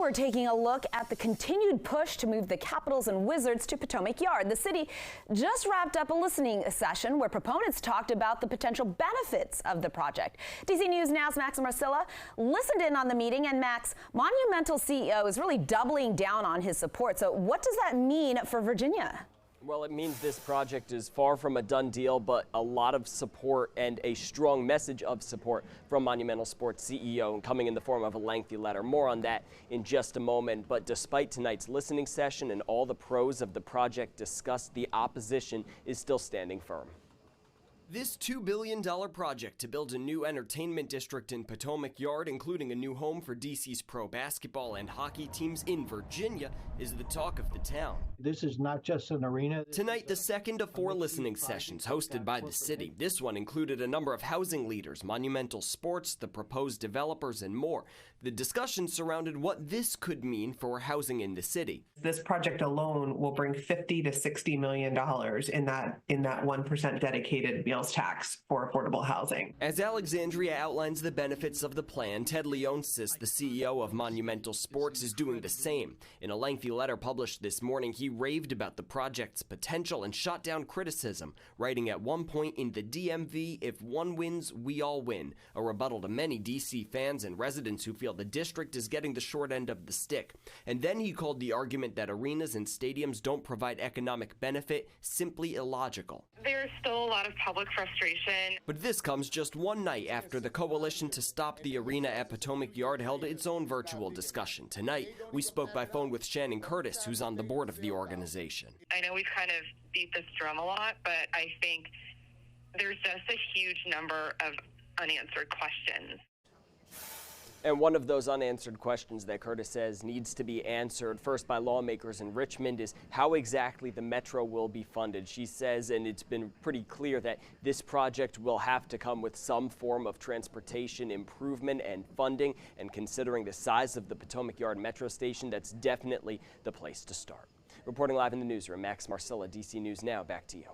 We're taking a look at the continued push to move the Capitals and Wizards to Potomac Yard. The city just wrapped up a listening session where proponents talked about the potential benefits of the project. DC News Now's Max Marcilla listened in on the meeting, and Max, Monumental CEO is really doubling down on his support. So what does that mean for Virginia? Well, it means this project is far from a done deal, but a lot of support and a strong message of support from Monumental Sports CEO, coming in the form of a lengthy letter. More on that in just a moment. But despite tonight's listening session and all the pros of the project discussed, the opposition is still standing firm. This $2 billion project to build a new entertainment district in Potomac Yard, including a new home for DC's pro basketball and hockey teams in Virginia, is the talk of the town. This is not just an arena. Tonight, the second of 4 listening sessions hosted by the city. This one included a number of housing leaders, Monumental Sports, the proposed developers, and more. The discussion surrounded what this could mean for housing in the city. This project alone will bring $50 to $60 million in that 1% dedicated meals tax for affordable housing. As Alexandria outlines the benefits of the plan, Ted Leonsis, the CEO of Monumental Sports, is doing the same. In a lengthy letter published this morning, he raved about the project's potential and shot down criticism, writing at one point in the DMV, "If one wins, we all win," a rebuttal to many DC fans and residents who feel the district is getting the short end of the stick. And then he called the argument that arenas and stadiums don't provide economic benefit simply illogical. There's still a lot of public frustration. But this comes just one night after the Coalition to Stop the Arena at Potomac Yard held its own virtual discussion. Tonight, we spoke by phone with Shannon Curtis, who's on the board of the organization. I know we've kind of beat this drum a lot, but I think there's just a huge number of unanswered questions. And one of those unanswered questions that Curtis says needs to be answered first by lawmakers in Richmond is how exactly the metro will be funded. She says, and it's been pretty clear, that this project will have to come with some form of transportation improvement and funding. And considering the size of the Potomac Yard metro station, that's definitely the place to start. Reporting live in the newsroom, Max Marcilla, DC News Now, back to you.